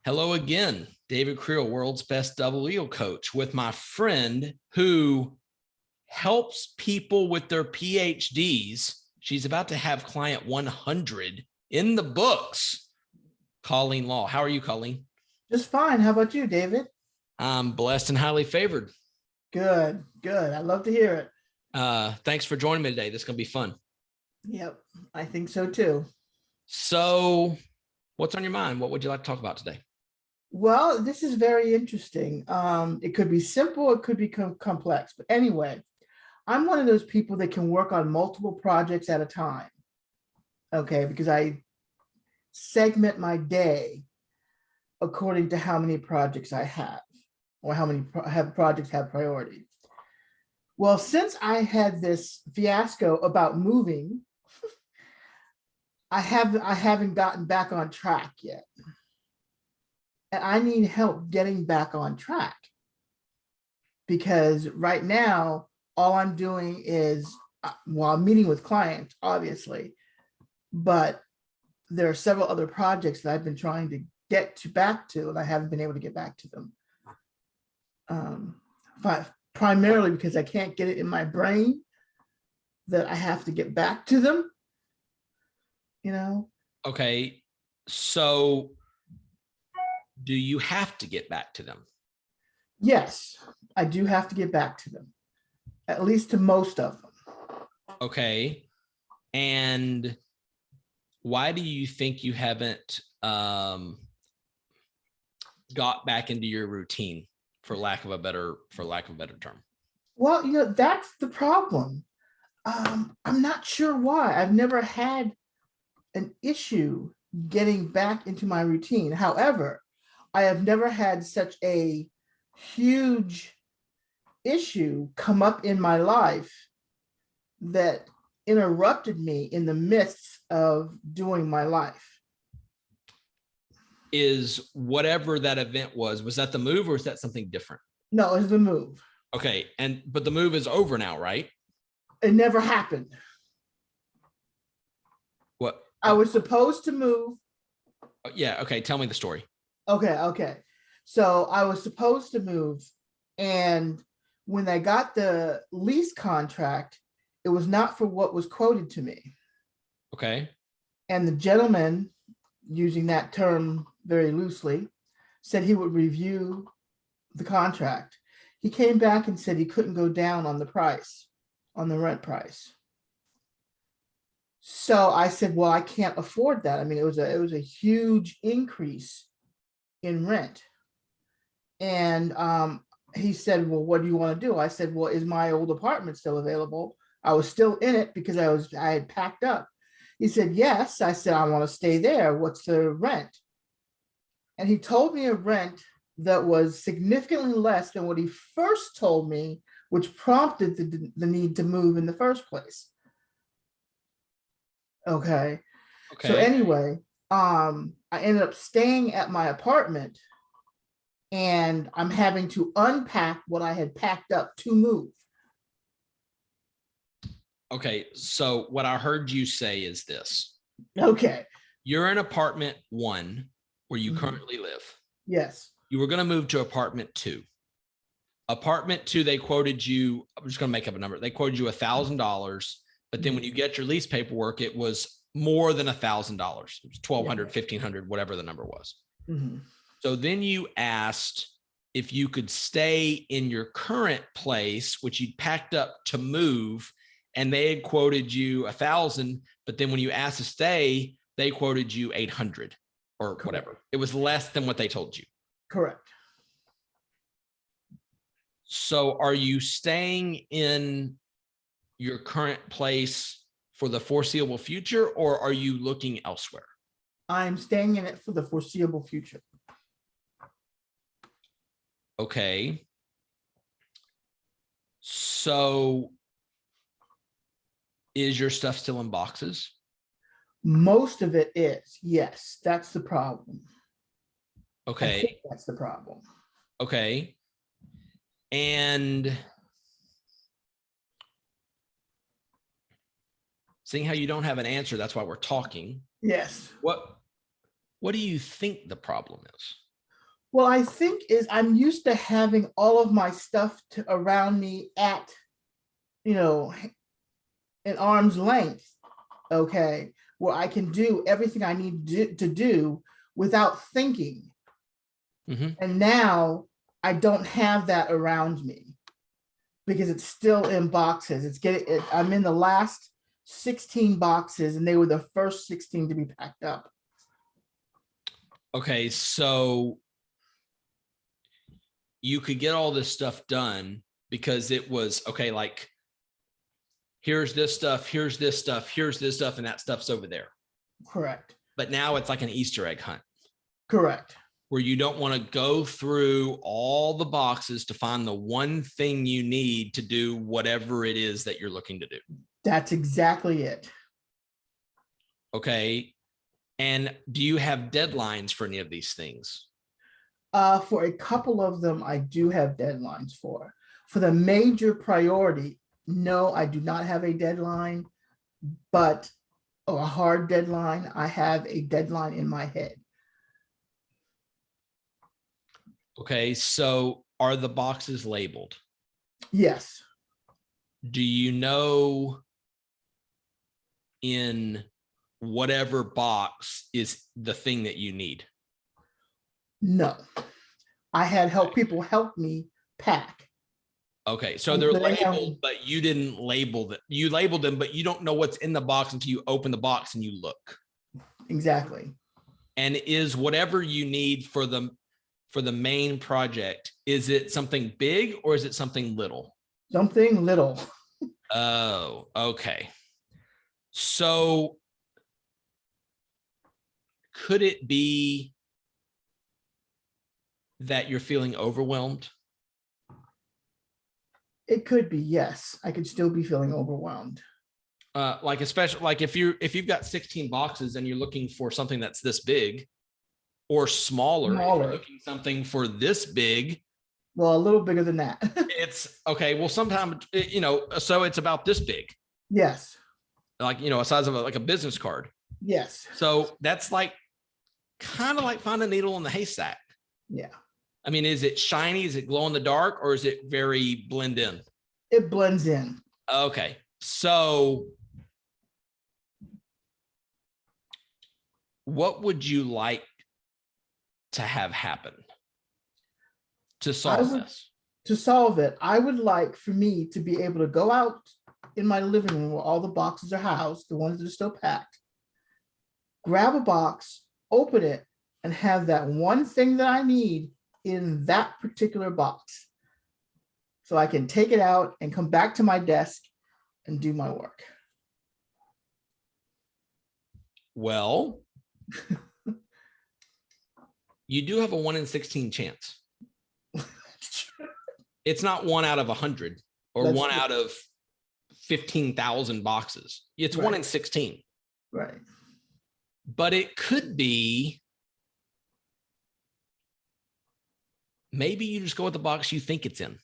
Hello again, David Creel, world's best double eagle coach, with my friend who helps people with their PhDs. She's about to have client 100 in the books. Colleen Law. How are you, Colleen? Just fine. How about you, David? I'm blessed and highly favored. Good, good. I love to hear it. Thanks for joining me today. This is going to be fun. Yep, I think so too. So what's on your mind? What would you like to talk about today? Well, this is very interesting. It could be simple, it could be complex. But anyway, I'm one of those people that can work on multiple projects at a time. Okay, because I segment my day according to how many projects I have, or how many projects have priority. Well, since I had this fiasco about moving, I haven't gotten back on track yet. And I need help getting back on track, because right now, all I'm doing is, well, I'm meeting with clients, obviously, but there are several other projects that I've been trying to get back to, and I haven't been able to get back to them. Primarily because I can't get it in my brain that I have to get back to them, you know? Okay, so do you have to get back to them? Yes, I do have to get back to them, at least to most of them. Okay, and why do you think you haven't got back into your routine, for lack of a better term? Well, that's the problem. I'm not sure why. I've never had an issue getting back into my routine. However, I have never had such a huge issue come up in my life that interrupted me in the midst of doing my life. Is whatever that event was that the move, or is that something different? No, it's the move. Okay, but the move is over now, right? It never happened. What? I was supposed to move. Yeah, okay, tell me the story. Okay. So I was supposed to move, and when I got the lease contract, it was not for what was quoted to me. Okay. And the gentleman, using that term very loosely, said he would review the contract. He came back and said he couldn't go down on the price, on the rent price. So I said, well, I can't afford that. I mean, it was a huge increase in rent. And he said, well, what do you want to do? I said, well, is my old apartment still available? I was still in it because I had packed up. He said, yes. I said, I want to stay there. What's the rent? And he told me a rent that was significantly less than what he first told me, which prompted the need to move in the first place. Okay. So anyway, I ended up staying at my apartment, and I'm having to unpack what I had packed up to move. Okay, so what I heard you say is this. Okay. You're in apartment 1 where you currently live. Yes. You were going to move to apartment 2. Apartment 2, they quoted you, I'm just going to make up a number. They quoted you $1,000, but then when you get your lease paperwork, it was more than $1,000. It was $1,200, $1,500, whatever the number was. Mm-hmm. So then you asked if you could stay in your current place, which you'd packed up to move, and they had quoted you $1,000, but then when you asked to stay, they quoted you $800 or Correct. Whatever. It was less than what they told you. Correct. So are you staying in your current place for the foreseeable future, or are you looking elsewhere? I'm staying in it for the foreseeable future. Okay. So is your stuff still in boxes? Most of it is, yes. That's the problem. Okay. I think that's the problem. Okay. And seeing how you don't have an answer, that's why we're talking. Yes. What do you think the problem is? Well, I think is I'm used to having all of my stuff around me at, you know, an arm's length, okay, where I can do everything I need to do without thinking. Mhm. And now I don't have that around me because it's still in boxes. I'm in the last 16 boxes and they were the first 16 to be packed up. Okay, so you could get all this stuff done because it was okay, like here's this stuff, here's this stuff, here's this stuff, and that stuff's over there. Correct. But now it's like an Easter egg hunt Correct. where you don't want to go through all the boxes to find the one thing you need to do whatever it is that you're looking to do. That's exactly it. Okay. And do you have deadlines for any of these things? For a couple of them, I do have deadlines for. For the major priority, no, I do not have a deadline, but a hard deadline, I have a deadline in my head. Okay. So are the boxes labeled? Yes. Do you know in whatever box is the thing that you need? No. I had people help me pack. Okay, so they're labeled, but you didn't label them. You labeled them, but you don't know what's in the box until you open the box and you look. Exactly. And is whatever you need for the main project, is it something big or is it something little? Something little. Oh, okay. So could it be that you're feeling overwhelmed? It could be, yes. I could still be feeling overwhelmed. Like especially like if you've got 16 boxes and you're looking for something that's this big or smaller, if you're looking something for this big. Well, a little bigger than that. It's okay. Well, sometimes, so it's about this big. Yes. Like, a size of like a business card. Yes. So that's like kind of like finding a needle in the haystack. Yeah. I mean, is it shiny? Is it glow in the dark or is it very blend in? It blends in. Okay. So what would you like to have happen to solve this? To solve it, I would like for me to be able to go out in my living room where all the boxes are housed, the ones that are still packed, grab a box, open it, and have that one thing that I need in that particular box. So I can take it out and come back to my desk and do my work. Well, you do have a 1 in 16 chance. It's not 1 out of 100 or That's 1 out of 15,000 boxes. It's right. 1 in 16. Right. But it could be maybe you just go with the box you think it's in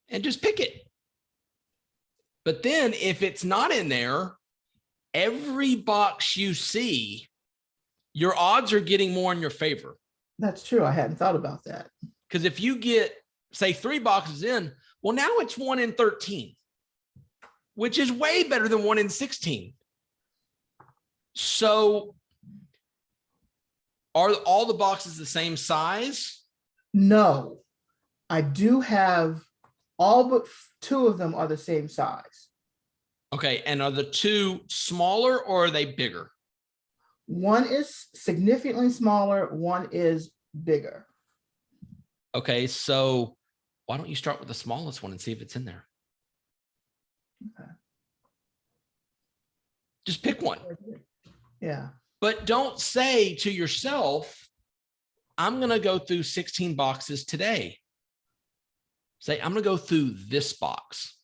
and just pick it. But then if it's not in there, every box you see, your odds are getting more in your favor. That's true. I hadn't thought about that. Because if you get, say, 3 boxes in, well, now it's 1 in 13, which is way better than 1 in 16. So are all the boxes the same size? No, I do have all but 2 of them are the same size. Okay. And are the 2 smaller or are they bigger? One is significantly smaller. One is bigger. Okay. So why don't you start with the smallest one and see if it's in there? Okay. Just pick one. Yeah. But don't say to yourself, I'm going to go through 16 boxes today. Say, I'm going to go through this box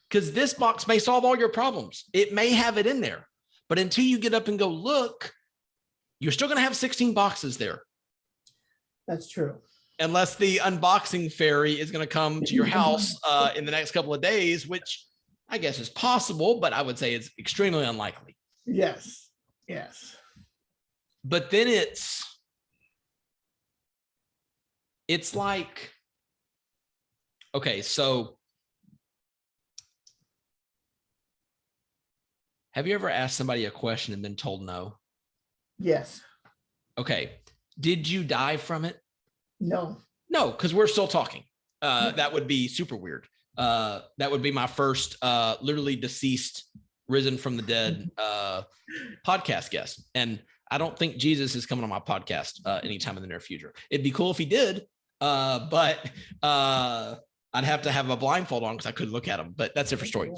because this box may solve all your problems. It may have it in there, but until you get up and go look, you're still going to have 16 boxes there. That's true. Unless the unboxing fairy is going to come to your house in the next couple of days, which I guess is possible, but I would say it's extremely unlikely. Yes. Yes. But then it's, It's like, okay, so have you ever asked somebody a question and been told no? Yes. Okay. Did you die from it? No. No, because we're still talking. That would be super weird. That would be my first literally deceased, risen from the dead podcast guest. And I don't think Jesus is coming on my podcast anytime in the near future. It'd be cool if he did, but I'd have to have a blindfold on because I couldn't look at him, but that's a different story.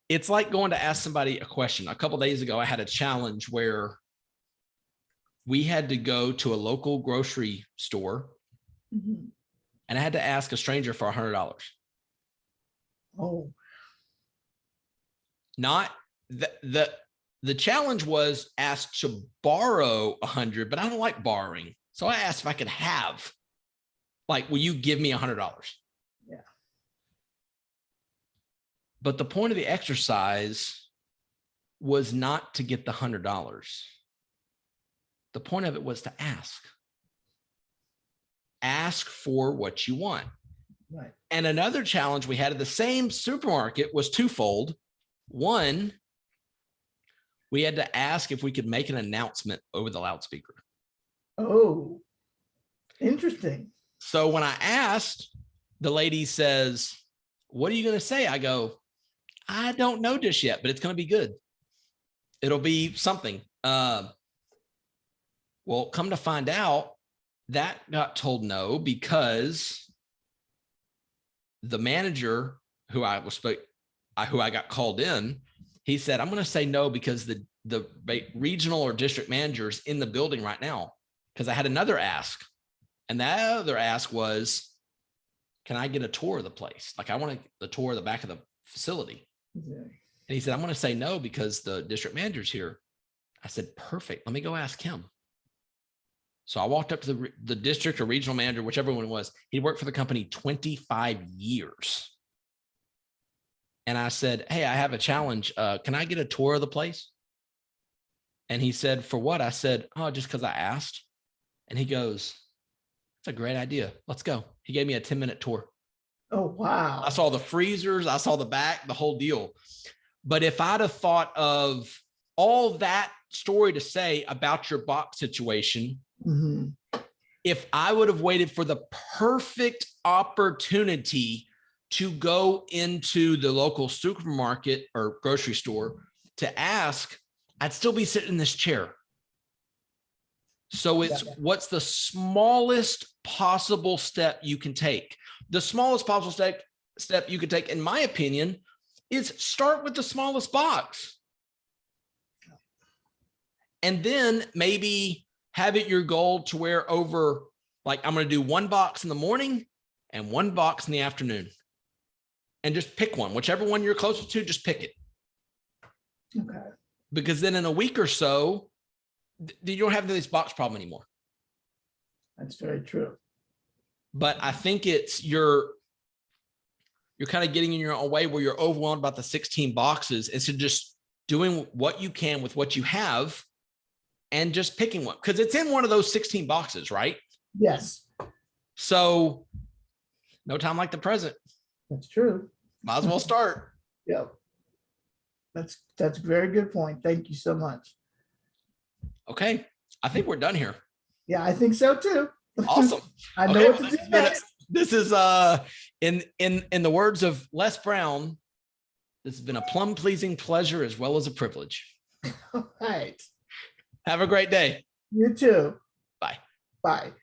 It's like going to ask somebody a question. A couple of days ago, I had a challenge where we had to go to a local grocery store, and I had to ask a stranger for $100. Oh. Not the challenge was asked to borrow 100, but I don't like borrowing. So I asked if I could have, like, will you give me $100? Yeah. But the point of the exercise was not to get the $100. The point of it was to ask. Ask for what you want. Right. And another challenge we had at the same supermarket was twofold. One, we had to ask if we could make an announcement over the loudspeaker. Oh, interesting. So when I asked, the lady says, "What are you going to say?" I go, "I don't know just yet, but it's going to be good. It'll be something." Well, come to find out, that got told no because the manager who I got called in, he said, "I'm going to say no because the regional or district managers in the building right now." Because I had another ask, and that other ask was, "Can I get a tour of the place? Like, I want the tour of the back of the facility." Yeah. And he said, "I'm going to say no because the district manager's here." I said, "Perfect. Let me go ask him." So I walked up to the district or regional manager, whichever one it was. He worked for the company 25 years. And I said, "Hey, I have a challenge. Can I get a tour of the place?" And he said, "For what?" I said, "Oh, just because I asked." And he goes, "That's a great idea. Let's go." He gave me a 10-minute tour. Oh, wow. I saw the freezers. I saw the back, the whole deal. But if I'd have thought of all that story to say about your box situation, if I would have waited for the perfect opportunity to go into the local supermarket or grocery store to ask, I'd still be sitting in this chair. So it's what's the smallest possible step you can take? The smallest possible step you can take, in my opinion, is start with the smallest box. And then maybe have it your goal to where over, like, I'm going to do one box in the morning and one box in the afternoon. And just pick one, whichever one you're closest to, just pick it. Okay. Because then in a week or so, you don't have this box problem anymore. That's very true. But I think it's you're kind of getting in your own way where you're overwhelmed about the 16 boxes instead of just doing what you can with what you have and just picking one, because it's in one of those 16 boxes, right? Yes. So no time like the present. That's true. Might as well start. Yep. That's a very good point. Thank you so much. Okay. I think we're done here. Yeah, I think so too. Awesome. I know what to do next. This is in the words of Les Brown, this has been a plum pleasing pleasure as well as a privilege. All right. Have a great day. You too. Bye. Bye.